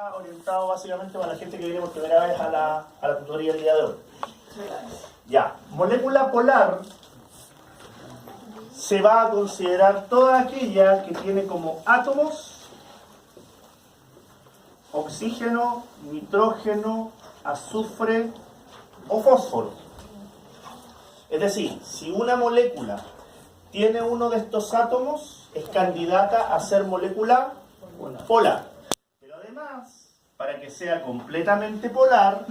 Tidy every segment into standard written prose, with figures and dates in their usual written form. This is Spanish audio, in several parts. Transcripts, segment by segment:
está orientado básicamente para la gente que viene por primera vez a la tutoría del día de hoy. Ya, molécula polar se va a considerar toda aquella que tiene como átomos oxígeno, nitrógeno, azufre o fósforo. Es decir, si una molécula tiene uno de estos átomos, es candidata a ser molécula polar. Pero además, para que sea completamente polar,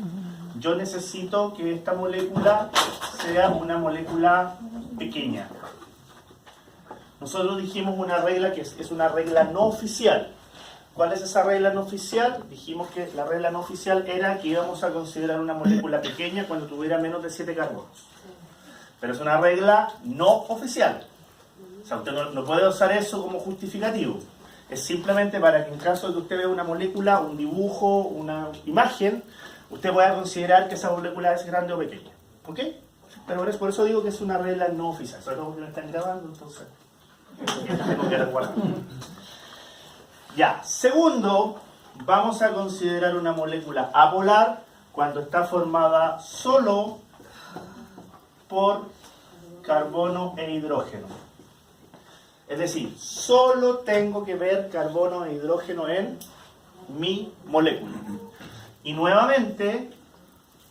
yo necesito que esta molécula sea una molécula pequeña. Nosotros dijimos una regla que es una regla no oficial. ¿Cuál es esa regla no oficial? Dijimos que la regla no oficial era que íbamos a considerar una molécula pequeña cuando tuviera menos de 7 carbonos. Pero es una regla no oficial. O sea, usted no puede usar eso como justificativo. Es simplemente para que en caso de que usted vea una molécula, un dibujo, una imagen, usted pueda considerar que esa molécula es grande o pequeña. ¿Ok? Pero por eso digo que es una regla no oficial. Sobre todo porque no están grabando, entonces tengo que recordar. Ya, segundo, vamos a considerar una molécula apolar cuando está formada solo por carbono e hidrógeno. Es decir, solo tengo que ver carbono e hidrógeno en mi molécula. Y nuevamente,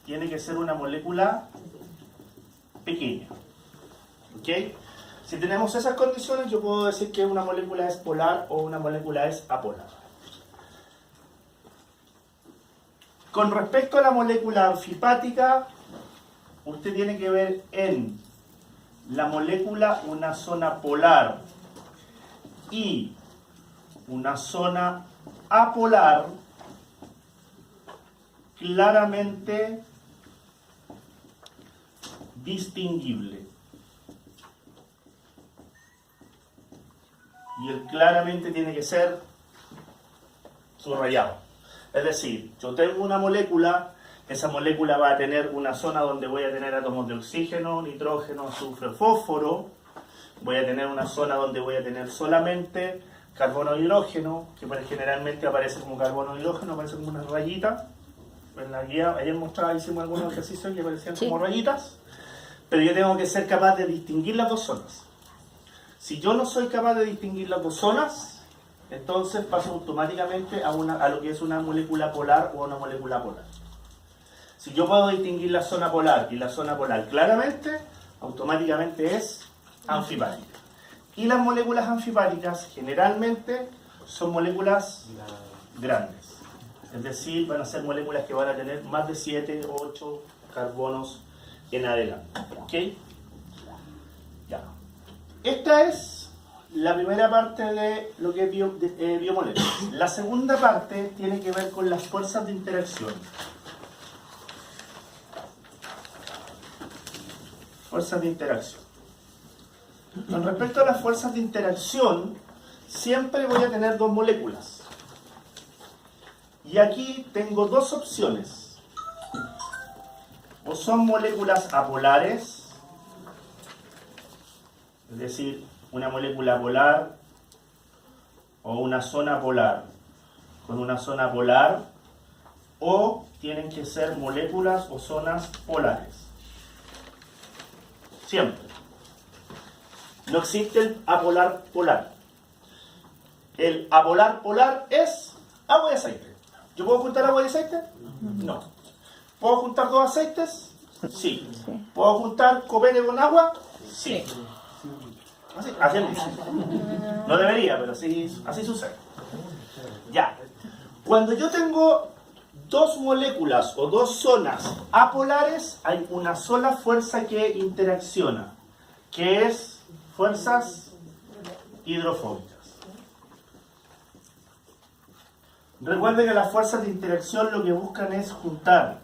tiene que ser una molécula pequeña. ¿Ok? Si tenemos esas condiciones, yo puedo decir que una molécula es polar o una molécula es apolar. Con respecto a la molécula anfipática, usted tiene que ver en la molécula una zona polar y una zona apolar claramente distinguible. Y el claramente tiene que ser subrayado. Es decir, yo tengo una molécula, esa molécula va a tener una zona donde voy a tener átomos de oxígeno, nitrógeno, azufre, fósforo. Voy a tener una zona donde voy a tener solamente carbono e hidrógeno, que generalmente aparece como carbono e hidrógeno, aparece como una rayita. En la guía, ayer hicimos algunos ejercicios que aparecían como rayitas. Pero yo tengo que ser capaz de distinguir las dos zonas. Si yo no soy capaz de distinguir las dos zonas, entonces paso automáticamente a lo que es una molécula polar o una molécula polar. Si yo puedo distinguir la zona polar y la zona polar claramente, automáticamente es anfipática. Y las moléculas anfipáticas generalmente son moléculas grandes. Es decir, van a ser moléculas que van a tener más de 7, 8 carbonos en adelante. ¿Ok? Ya. Esta es la primera parte de lo que es biomoléculas. La segunda parte tiene que ver con las fuerzas de interacción. Fuerzas de interacción. Con respecto a las fuerzas de interacción, siempre voy a tener dos moléculas. Y aquí tengo dos opciones. O son moléculas apolares, es decir, una molécula polar o una zona polar con una zona polar, o tienen que ser moléculas o zonas polares. Siempre. No existe el apolar polar. El apolar polar es agua y aceite. ¿Yo puedo juntar agua y aceite? No. ¿Puedo juntar dos aceites? Sí. ¿Puedo juntar copete con agua? Sí. Así lo dice. No debería, pero así sucede. Ya. Cuando yo tengo dos moléculas o dos zonas apolares, hay una sola fuerza que interacciona, que es fuerzas hidrofóbicas. Recuerden que las fuerzas de interacción lo que buscan es juntar.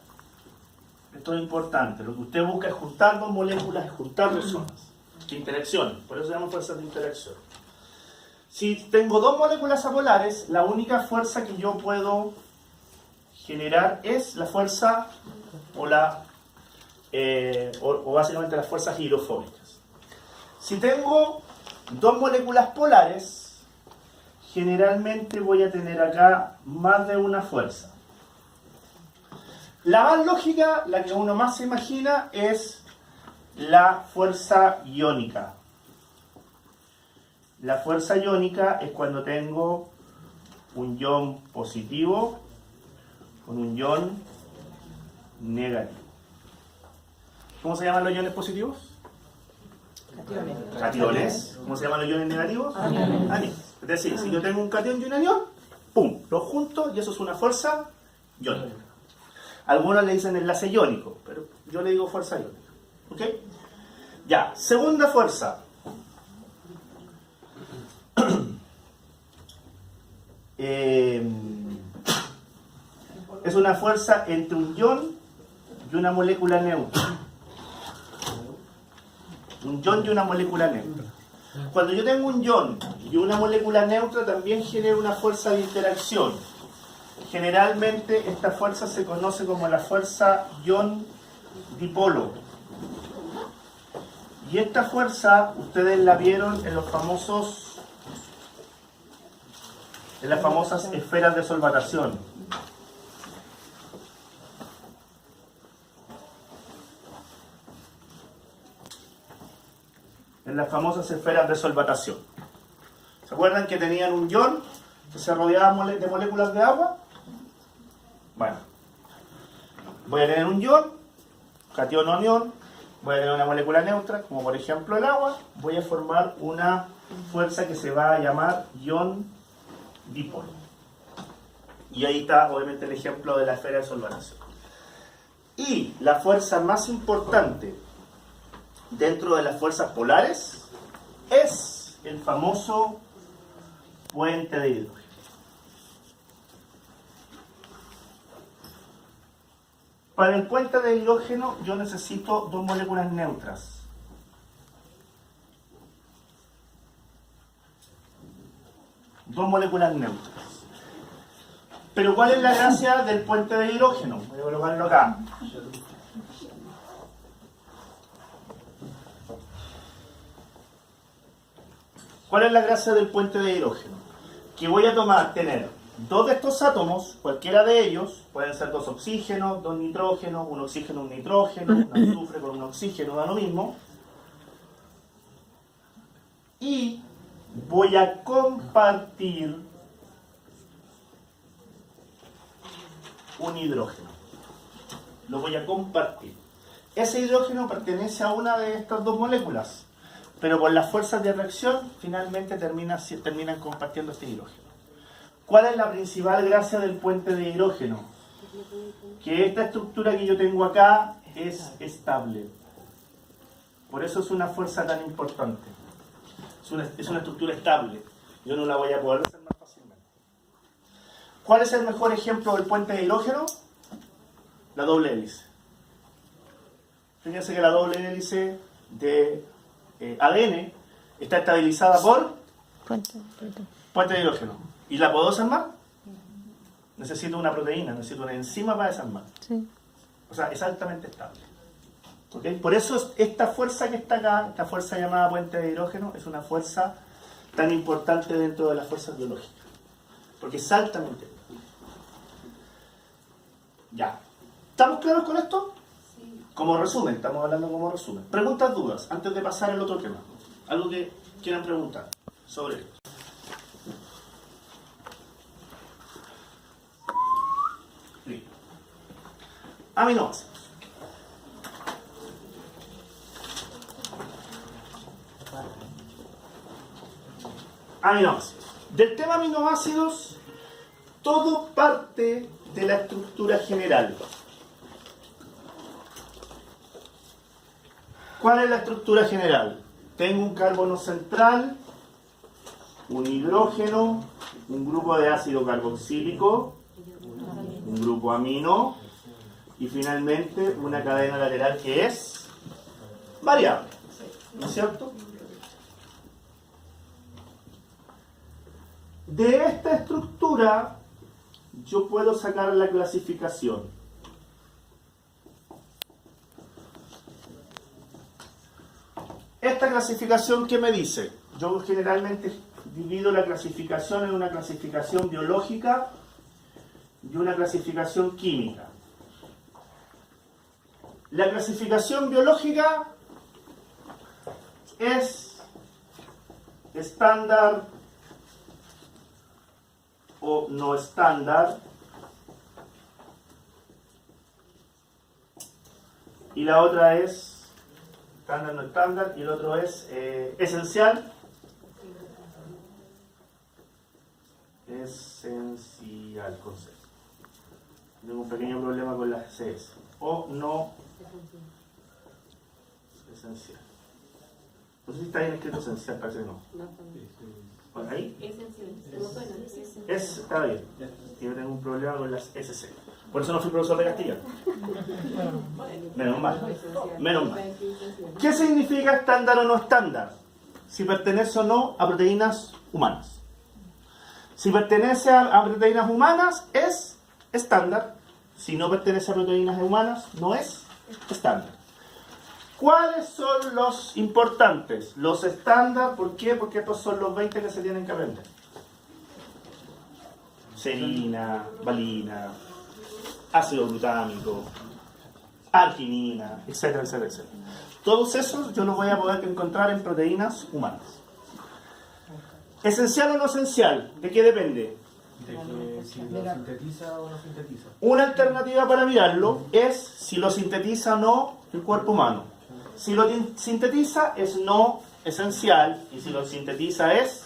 Esto es importante. Lo que usted busca es juntar dos moléculas, es juntar dos zonas que interaccionan. Por eso se llaman fuerzas de interacción. Si tengo dos moléculas apolares, la única fuerza que yo puedo generar es la fuerza o básicamente las fuerzas hidrofóbicas. Si tengo dos moléculas polares, generalmente voy a tener acá más de una fuerza. La más lógica, la que uno más se imagina, es la fuerza iónica. La fuerza iónica es cuando tengo un ion positivo con un ion negativo. ¿Cómo se llaman los iones positivos? Cationes. Cationes. ¿Cómo se llaman los iones negativos? Aniones. Aniones. Es decir, si yo tengo un catión y un anión, ¡pum!, los junto y eso es una fuerza iónica. Algunos le dicen enlace iónico, pero yo le digo fuerza iónica. ¿Ok? Ya, segunda fuerza. Es una fuerza entre un ion y una molécula neutra. Un ion y una molécula neutra. Cuando yo tengo un ion y una molécula neutra, también genera una fuerza de interacción. Generalmente esta fuerza se conoce como la fuerza ion dipolo. Y esta fuerza ustedes la vieron en las famosas esferas de solvatación. En las famosas esferas de solvatación. ¿Se acuerdan que tenían un ion que se rodeaba de moléculas de agua? Bueno, voy a tener un ion, catión o anión, voy a tener una molécula neutra, como por ejemplo el agua, voy a formar una fuerza que se va a llamar ion dipolo. Y ahí está obviamente el ejemplo de la esfera de solvatación. Y la fuerza más importante dentro de las fuerzas polares es el famoso puente de hidrógeno. Para el puente de hidrógeno yo necesito dos moléculas neutras. Dos moléculas neutras. Pero ¿cuál es la gracia del puente de hidrógeno? Voy a colocarlo acá. ¿Cuál es la gracia del puente de hidrógeno? Que voy a tener dos de estos átomos, cualquiera de ellos, pueden ser dos oxígenos, dos nitrógenos, un oxígeno, un nitrógeno, un azufre con un oxígeno, da lo mismo. Y voy a compartir un hidrógeno. Lo voy a compartir. Ese hidrógeno pertenece a una de estas dos moléculas, pero por las fuerzas de reacción finalmente terminan compartiendo este hidrógeno. ¿Cuál es la principal gracia del puente de hidrógeno? Que esta estructura que yo tengo acá es estable. Por eso es una fuerza tan importante. Es una estructura estable. Yo no la voy a poder hacer más fácilmente. ¿Cuál es el mejor ejemplo del puente de hidrógeno? La doble hélice. Fíjense que la doble hélice de ADN está estabilizada por puente de hidrógeno. ¿Y la puedo desarmar? Necesito una proteína, necesito una enzima para desarmar. Sí. O sea, es altamente estable. ¿Okay? Por eso esta fuerza que está acá, esta fuerza llamada puente de hidrógeno, es una fuerza tan importante dentro de las fuerzas biológicas. Porque es altamente estable. Ya. ¿Estamos claros con esto? Sí. Como resumen, estamos hablando como resumen. Preguntas, dudas, antes de pasar al otro tema. Algo que quieran preguntar sobre esto. Listo. Aminoácidos. Aminoácidos. Del tema aminoácidos, todo parte de la estructura general. ¿Cuál es la estructura general? Tengo un carbono central, un hidrógeno, un grupo de ácido carboxílico, un grupo amino y finalmente una cadena lateral que es variable, ¿no es cierto? De esta estructura yo puedo sacar la clasificación. Esta clasificación, ¿qué me dice? Yo generalmente divido la clasificación en una clasificación biológica y una clasificación química. La clasificación biológica es estándar o no estándar, y la otra es estándar, no estándar, y el otro es esencial. Esencial, con C. Tengo un pequeño problema con las CS. O no esencial. No sé si está bien escrito esencial, parece que no. ¿Por ahí? Está bien. Yo tengo un problema con las SC. Por eso no fui profesor de castellano. Menos mal. Menos mal. ¿Qué significa estándar o no estándar? Si pertenece o no a proteínas humanas. Si pertenece a proteínas humanas, es estándar. Si no pertenece a proteínas humanas, no es estándar. ¿Cuáles son los importantes? Los estándar, ¿por qué? Porque estos son los 20 que se tienen que aprender. Serina, valina, ácido glutámico, arginina, etcétera, etcétera, etcétera. Todos esos yo los voy a poder encontrar en proteínas humanas. ¿Esencial o no esencial? ¿De qué depende? De que si lo sintetiza o no sintetiza. Una alternativa para mirarlo es si lo sintetiza o no el cuerpo humano. Si lo sintetiza es no esencial, y si lo sintetiza es...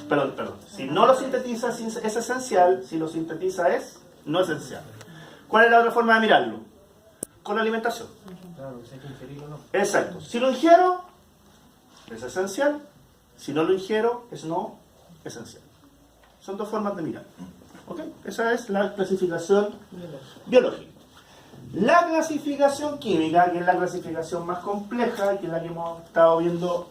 Perdón. Si no lo sintetiza es esencial, si lo sintetiza es no esencial. ¿Cuál es la otra forma de mirarlo? Con la alimentación. Claro, si hay que ingerirlo o no. Exacto. Si lo ingiero, es esencial. Si no lo ingiero, es no esencial. Son dos formas de mirar. ¿Ok? Esa es la clasificación biológica. La clasificación química, que es la clasificación más compleja, que es la que hemos estado viendo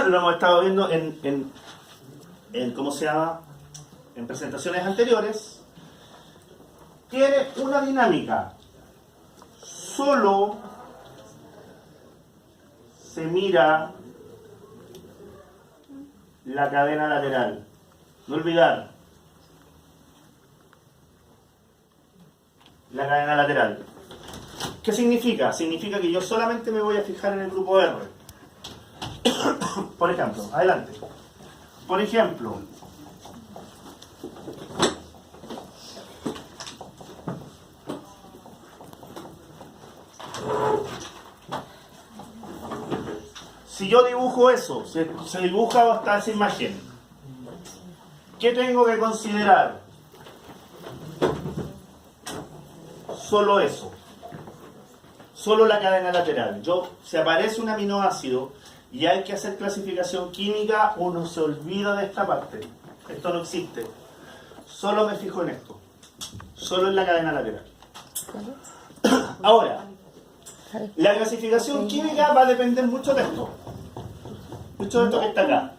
lo hemos estado viendo en ¿cómo se llama? En presentaciones anteriores, tiene una dinámica. Solo se mira la cadena lateral. No olvidar la cadena lateral. ¿Qué significa? Significa que yo solamente me voy a fijar en el grupo R. Por ejemplo, adelante. Por ejemplo, si yo dibujo eso, se dibuja hasta esa imagen, ¿qué tengo que considerar? Solo eso. Solo la cadena lateral. Si aparece un aminoácido y hay que hacer clasificación química, uno se olvida de esta parte. Esto no existe. Solo me fijo en esto. Solo en la cadena lateral. Ahora, la clasificación química va a depender mucho de esto. Mucho de esto que está acá.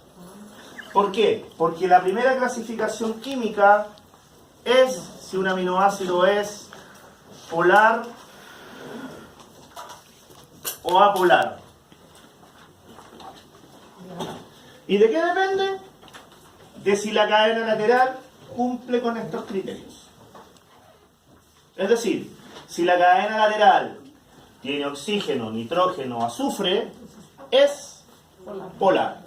¿Por qué? Porque la primera clasificación química es si un aminoácido es polar o apolar. ¿Y de qué depende? De si la cadena lateral cumple con estos criterios. Es decir, si la cadena lateral tiene oxígeno, nitrógeno, azufre, es polar.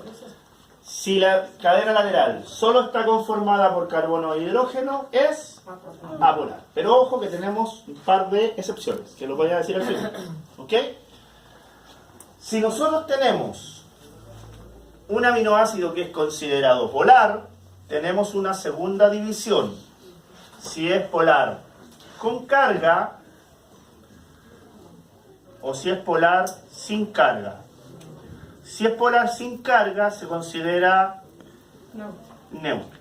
Si la cadena lateral solo está conformada por carbono e hidrógeno, es apolar. Pero ojo que tenemos un par de excepciones, que lo voy a decir al final. ¿Ok? Si nosotros tenemos un aminoácido que es considerado polar, tenemos una segunda división. Si es polar con carga o si es polar sin carga. Si es polar sin carga, se considera neutro.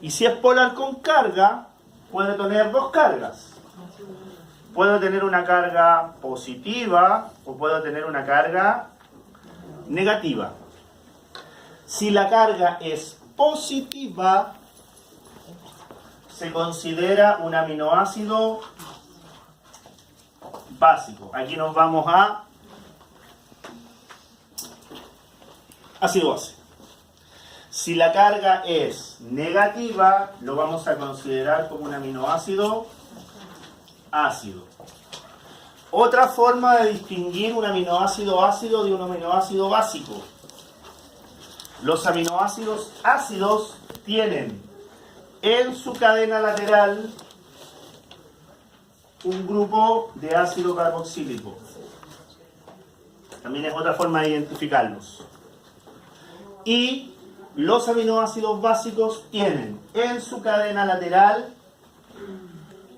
Y si es polar con carga, puede tener dos cargas. Puedo tener una carga positiva o puedo tener una carga negativa. Si la carga es positiva, se considera un aminoácido básico. Aquí nos vamos a ácido base. Si la carga es negativa, lo vamos a considerar como un aminoácido ácido. Otra forma de distinguir un aminoácido ácido de un aminoácido básico. Los aminoácidos ácidos tienen en su cadena lateral un grupo de ácido carboxílico. También es otra forma de identificarlos. Y los aminoácidos básicos tienen en su cadena lateral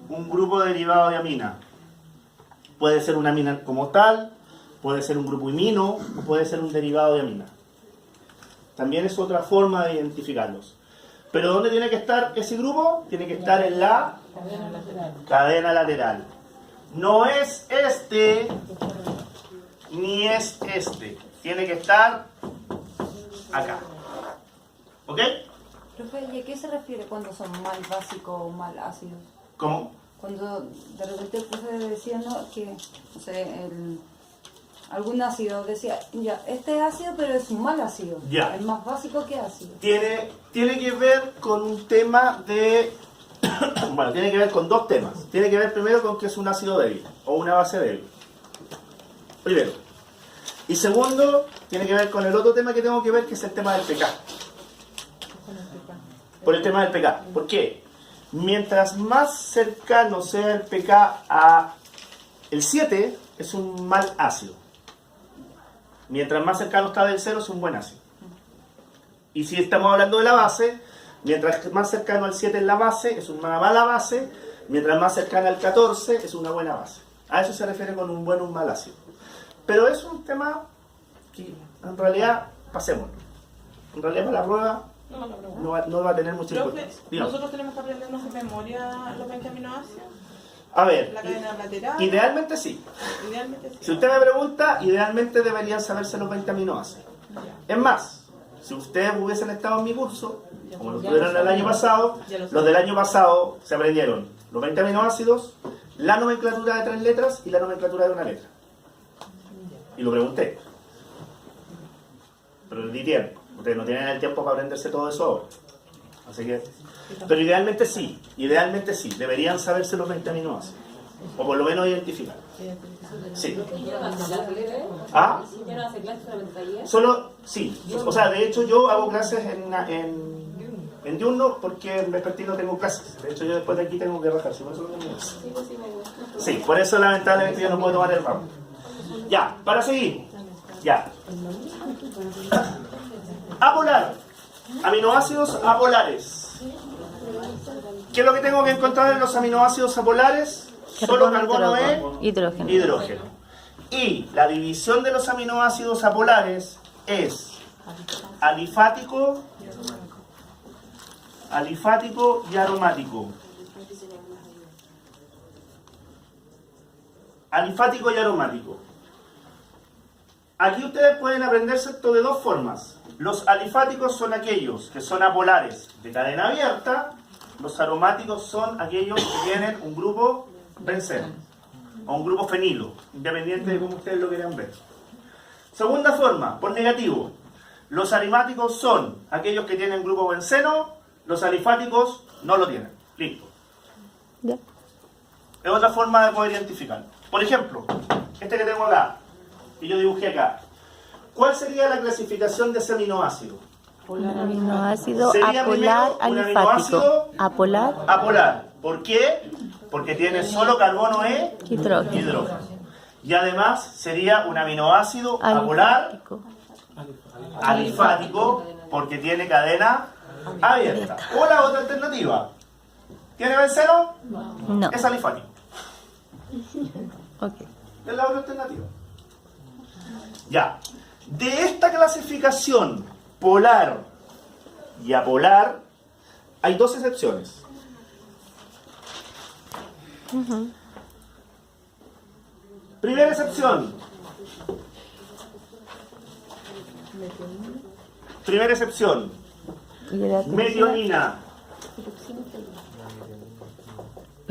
un grupo derivado de amina. Puede ser una amina como tal, puede ser un grupo imino o puede ser un derivado de amina. También es otra forma de identificarlos. Pero ¿dónde tiene que estar ese grupo? Tiene que estar en la cadena lateral. No es este ni es este. Tiene que estar acá. ¿Ok? Profe, ¿y a qué se refiere cuando son mal básicos o mal ácidos? ¿Cómo? Cuando de repente el profe decía, ¿no? Que, no sé, algún ácido decía, ya, este es ácido, pero es un mal ácido. Ya. Es más básico que ácido. Tiene que ver con un tema de... bueno, tiene que ver con dos temas. Tiene que ver primero con que es un ácido débil o una base débil. Primero. Y segundo, tiene que ver con el otro tema que tengo que ver, que es el tema del pK. Por el tema del pK. ¿Por qué? Mientras más cercano sea el pK a el 7, es un mal ácido. Mientras más cercano está del 0, es un buen ácido. Y si estamos hablando de la base, mientras más cercano al 7 es la base, es una mala base. Mientras más cercana al 14, es una buena base. A eso se refiere con un buen o un mal ácido. Pero es un tema que, en realidad, pasemos. En realidad, para la prueba, no va a tener mucha Profe, importancia. nosotros tenemos que aprendernos de memoria los 20 aminoácidos, A ver, la cadena lateral. idealmente sí. Idealmente sí. Si usted me pregunta, idealmente deberían saberse los 20 aminoácidos. Es más, si ustedes hubiesen estado en mi curso, como lo tuvieron el año pasado, los del año pasado se aprendieron los 20 aminoácidos, la nomenclatura de 3 letras y la nomenclatura de una letra. Y lo pregunté. Pero le di tiempo. Ustedes no tienen el tiempo para aprenderse todo eso ahora. Así que... pero idealmente sí. Deberían saberse los 20 aminoácidos. O por lo menos identificar. Sí. ¿Ah? Solo, sí. O sea, de hecho yo hago clases en diurno porque en vespertino tengo clases. De hecho yo después de aquí tengo que rajar. Sí, por eso lamentablemente yo no puedo tomar el ramo. Ya, para seguir. Ya. Apolar. Aminoácidos apolares. ¿Qué es lo que tengo que encontrar en los aminoácidos apolares? Solo carbono e hidrógeno. Y la división de los aminoácidos apolares es alifático y aromático. Alifático y aromático. Aquí ustedes pueden aprenderse esto de dos formas. Los alifáticos son aquellos que son apolares de cadena abierta. Los aromáticos son aquellos que tienen un grupo benceno o un grupo fenilo, independiente de cómo ustedes lo quieran ver. Segunda forma, por negativo. Los aromáticos son aquellos que tienen grupo benceno, los alifáticos no lo tienen. Listo. Ya. Es otra forma de poder identificarlo. Por ejemplo, este que tengo acá, que yo dibujé acá. ¿Cuál sería la clasificación de ese aminoácido? Aminoácido Sería apolar primero un alifático. aminoácido Apolar apolar. ¿Por qué? Porque tiene solo carbono e hidrógeno. Y además sería un aminoácido apolar alifático porque tiene cadena abierta. O la otra alternativa. ¿Tiene benceno? No. Es alifático. Ok. Es la otra alternativa. Ya. De esta clasificación polar y apolar hay dos excepciones. Primera excepción. Primera excepción. ¿Y la tercera? Metionina.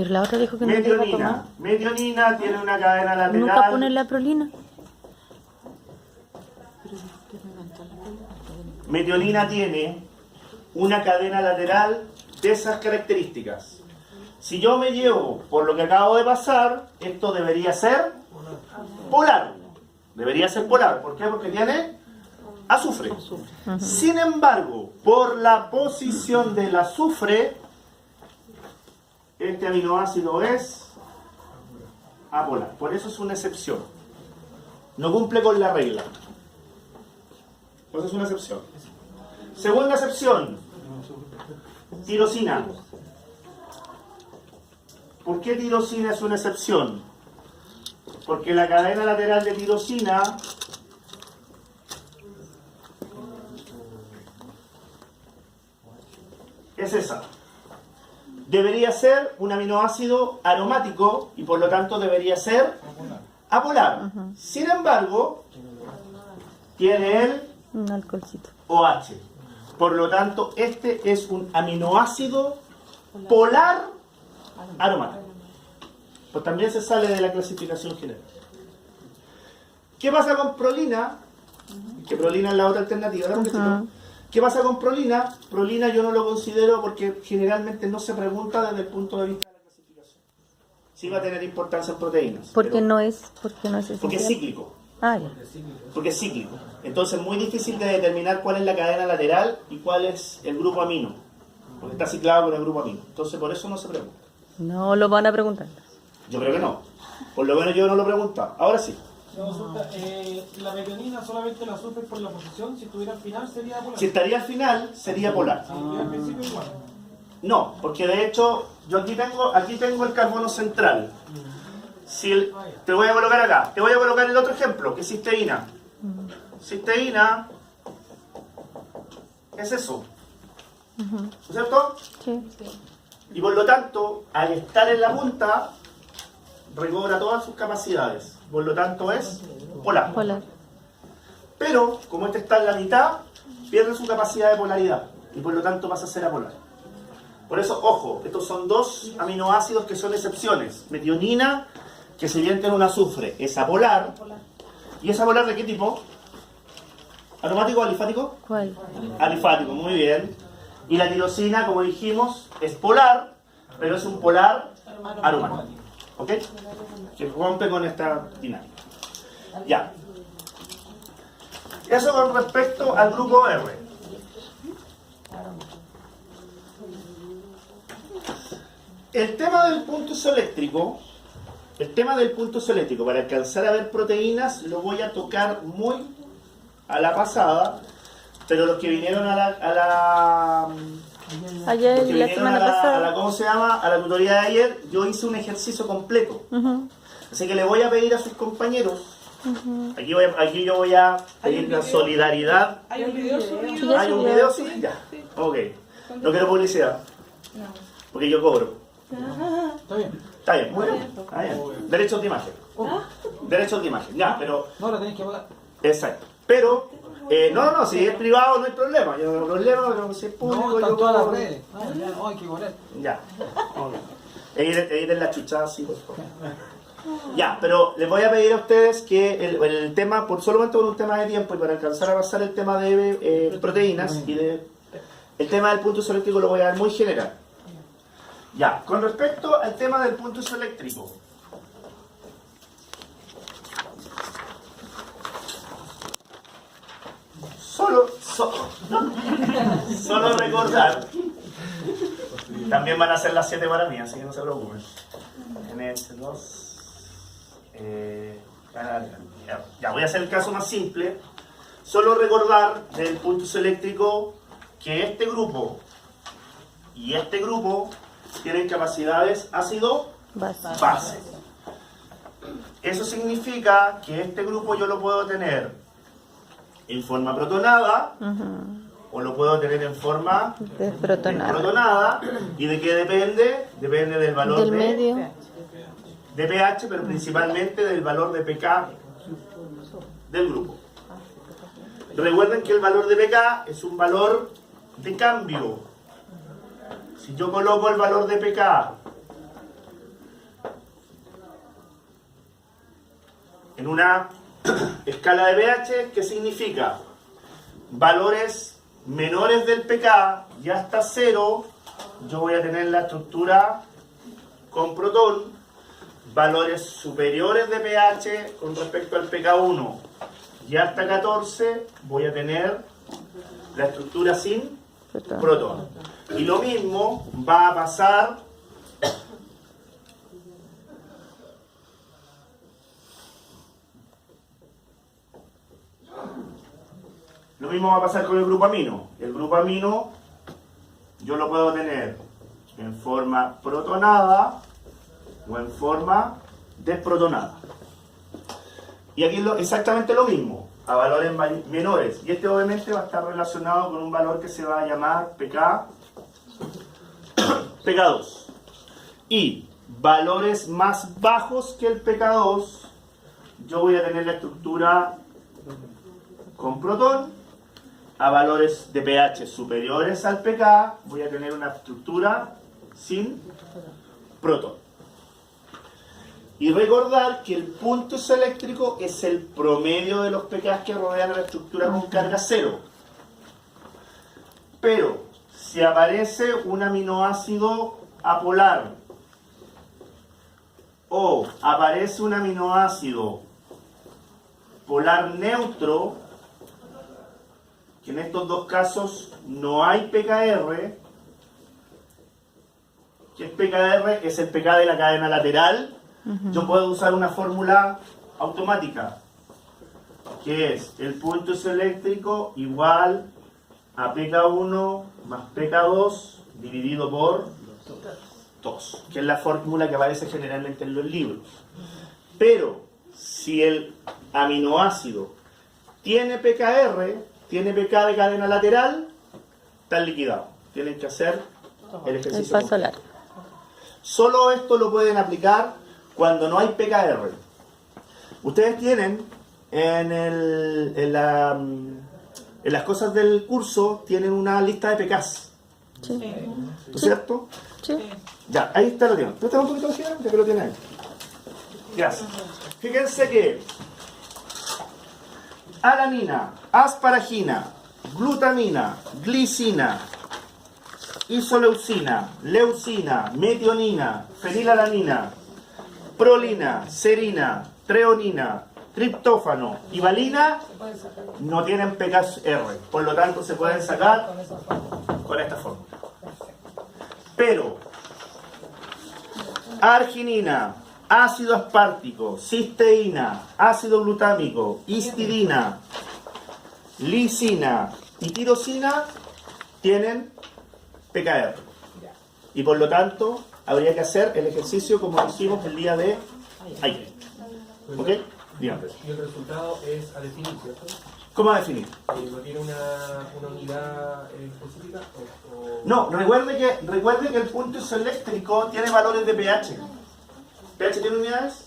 Pero la otra dijo que no le iba a tomar. Metionina. Metionina tiene una cadena Nunca lateral. ponen la prolina. Metionina tiene una cadena lateral de esas características. Si yo me llevo por lo que acabo de pasar, esto debería ser polar. Debería ser polar. ¿Por qué? Porque tiene azufre. Sin embargo, por la posición del azufre, este aminoácido es apolar. Por eso es una excepción. No cumple con la regla. Por eso es una excepción. Segunda excepción. Tirosina. ¿Por qué tirosina es una excepción? Porque la cadena lateral de tirosina es esa. Debería ser un aminoácido aromático y por lo tanto debería ser apolar. Sin embargo, tiene el Un alcoholcito. OH. Por lo tanto, este es un aminoácido polar aromático. Pues también se sale de la clasificación general. ¿Qué pasa con prolina? Que prolina es la otra alternativa. ¿Verdad, Montecito? ¿Qué pasa con prolina? Prolina yo no lo considero porque generalmente no se pregunta desde el punto de vista de la clasificación. Sí va a tener importancia en proteínas. Porque pero- no es esencial. porque es cíclico. Ah, ya. Porque es cíclico. Entonces es muy difícil de determinar cuál es la cadena lateral y cuál es el grupo amino. Porque está ciclado con el grupo amino. Entonces por eso no se pregunta. No lo van a preguntar. Yo creo que no. Por lo menos yo no lo pregunto. Ahora sí. Consulta, la metionina solamente la sufre por la posición, si estuviera al final sería polar. Si estaría al final, sería polar. Si estuviera al principio igual. No, porque de hecho, yo aquí tengo el carbono central. Te voy a colocar acá. Te voy a colocar el otro ejemplo, que es cisteína. Cisteína es eso. ¿No es cierto? Sí. Y por lo tanto, al estar en la punta, recobra todas sus capacidades. Por lo tanto, es polar. Polar. Pero, como este está en la mitad, pierde su capacidad de polaridad. Y por lo tanto pasa a ser apolar. Por eso, ojo, estos son dos aminoácidos que son excepciones. Metionina, que si bien tiene un azufre, es apolar. ¿Y es apolar de qué tipo? ¿Aromático o alifático? ¿Cuál? Alifático, muy bien. Y la tirosina, como dijimos, es polar, pero es un polar aromático. ¿Ok? Que rompe con esta dinámica. Ya. Eso con respecto al grupo R. El tema del punto isoeléctrico, para alcanzar a ver proteínas, lo voy a tocar muy a la pasada, pero los que vinieron Ayer, los que la vinieron semana pasada. ¿cómo se llama? A la tutoría de ayer, yo hice un ejercicio completo. Así que le voy a pedir a sus compañeros, aquí yo voy a pedir la solidaridad. Hay un video subido. Sí, ya ¿Hay un subió. video? Sí, ya. Ok. No quiero publicidad, porque yo cobro. Está bien. Está bien, muy bien. Está bien. Derechos de imagen. Derechos de imagen, ya, pero... No, la tenés que pagar. Exacto. Pero, no, si es privado no hay problema. Yo no tengo problema, pero si es público No, están yo todas las cobro. redes. No, hay que cobrar. Ya. Ok. Editen la chuchada, sí, por favor. Ya, pero les voy a pedir a ustedes que el tema, solamente por un tema de tiempo y para alcanzar a pasar el tema de proteínas y el tema del punto isoeléctrico lo voy a dar muy general. Ya, con respecto al tema del punto isoeléctrico. Solo recordar. También van a ser las 7 para mí, así que no se preocupen. NH2. Ya voy a hacer el caso más simple. Solo recordar del punto isoeléctrico que este grupo y este grupo tienen capacidades ácido-base. Eso significa que este grupo yo lo puedo tener en forma protonada o lo puedo tener en forma Desprotonada. protonada. ¿Y de qué depende? Depende del valor Del medio. de pH, pero principalmente del valor de pK del grupo. Recuerden que el valor de pK es un valor de cambio. Si yo coloco el valor de pK en una escala de pH, ¿qué significa? Valores menores del pK y hasta 0, yo voy a tener la estructura con protón. Valores superiores de pH con respecto al pK1 y hasta 14, voy a tener la estructura sin protón. Y lo mismo va a pasar con el grupo amino. El grupo amino yo lo puedo tener en forma protonada o en forma desprotonada. Y aquí es exactamente lo mismo, a valores menores. Y este obviamente va a estar relacionado con un valor que se va a llamar pK2. Y valores más bajos que el pK2, yo voy a tener la estructura con protón. A valores de pH superiores al pK, voy a tener una estructura sin protón. Y recordar que el punto isoeléctrico es el promedio de los pKs que rodean a la estructura con carga cero. Pero si aparece un aminoácido apolar o aparece un aminoácido polar neutro, que en estos dos casos no hay pKr, que es pKr, es el pK de la cadena lateral. Yo puedo usar una fórmula automática, que es el punto isoeléctrico igual a pK1 más pK2 dividido por 2, que es la fórmula que aparece generalmente en los libros. Pero si el aminoácido tiene pKr, tiene pK de cadena lateral, está liquidado. Tienen que hacer el ejercicio. El paso largo. Solo esto lo pueden aplicar cuando no hay pKr. Ustedes tienen en las cosas del curso, tienen una lista de pKs. Sí. ¿No es cierto? Sí. Ya, ahí está lo tienen. ¿Tú estás un poquito de ya que lo tienen ahí? Gracias. Fíjense que alanina, asparagina, glutamina, glicina, isoleucina, leucina, metionina, fenilalanina, prolina, serina, treonina, triptófano y valina no tienen pKr, por lo tanto se pueden sacar con esta fórmula. Pero arginina, ácido aspartico, cisteína, ácido glutámico, histidina, lisina y tirosina tienen pKr. Y por lo tanto habría que hacer el ejercicio como hicimos el día de ayer. ¿Ok? Dígame. Y el resultado es a definir, ¿cierto? ¿Cómo definir? ¿No tiene una unidad específica? No, recuerde que el punto isoeléctrico tiene valores de pH. ¿pH tiene unidades?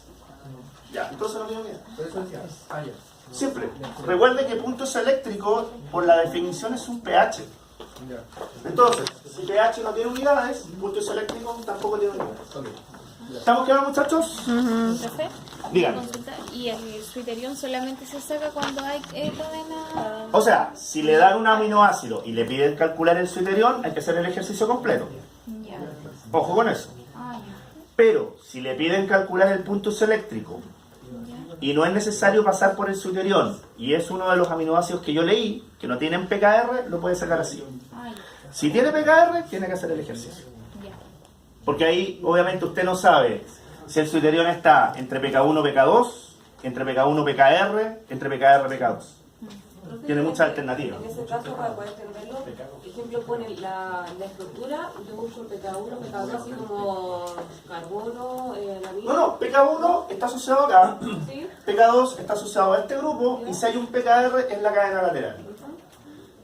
Ya, entonces no tiene unidades. Por eso decía, ya. Siempre. Recuerde que el punto isoeléctrico, por la definición, es un pH. Ya. Entonces, si pH no tiene unidades, el punto isoeléctrico tampoco tiene unidades. Ok. ¿Estamos claros, muchachos? Profe, Díganme. consulta, ¿y el suiterión solamente se saca cuando hay cadena? O sea, si le dan un aminoácido y le piden calcular el suiterión, hay que hacer el ejercicio completo. Ya. Ojo con eso. Ah, ya. Pero, si le piden calcular el punto isoeléctrico y no es necesario pasar por el suiterión, y es uno de los aminoácidos que yo leí, que no tienen pKr, lo puede sacar así. Ah, ya. Si tiene pKr, tiene que hacer el ejercicio. Ya. Porque ahí, obviamente, usted no sabe si el suiterión está entre pK1 pK2, entre pK1 pKr, entre pKr pK2. Tiene muchas alternativas. En ese caso, para poder entenderlo, por ejemplo, pone la estructura, yo busco PK1, PK2, así como carbono, la vida. No, pK1 está asociado acá, ¿Sí? pK2 está asociado a este grupo, y si hay un pKr es la cadena lateral.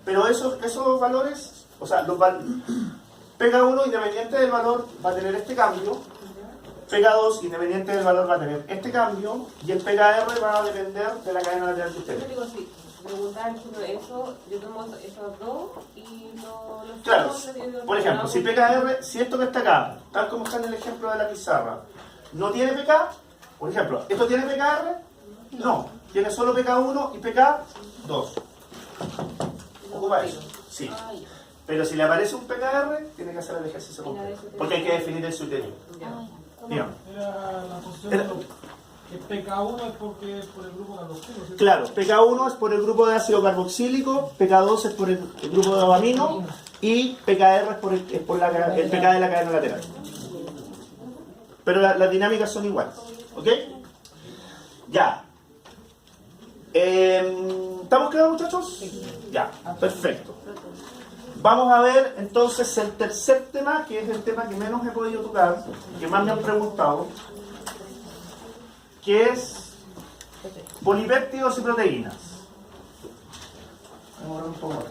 Pero esos valores, o sea, pK1 independiente del valor va a tener este cambio, pK2 independiente del valor va a tener este cambio, y el pKr va a depender de la cadena lateral de Yo ustedes. digo, sí, preguntar sobre eso, yo tomo esos dos y los Claro, sumo, por ejemplo, si pKr, si esto que está acá, tal como está en el ejemplo de la pizarra, no tiene pK, por ejemplo, esto tiene pKr, No, tiene solo pK1 y pK2. Ocupa eso, sí. Pero si le aparece un pKr, tiene que hacer el ejercicio completo. Porque hay que definir el suiterio. Dígame. Era la posición Era- que PK1 es porque es por el grupo carboxílico, ¿cierto? Claro, pK1 es por el grupo de ácido carboxílico, pK2 es por el grupo de amino y pKr es por el pK de la cadena lateral. Pero las dinámicas son iguales. ¿Ok? Ya. ¿Estamos claros, muchachos? Ya, perfecto. Vamos a ver entonces el tercer tema, que es el tema que menos he podido tocar, que más me han preguntado, que es polipéptidos y proteínas. Vamos a ver un poco acá.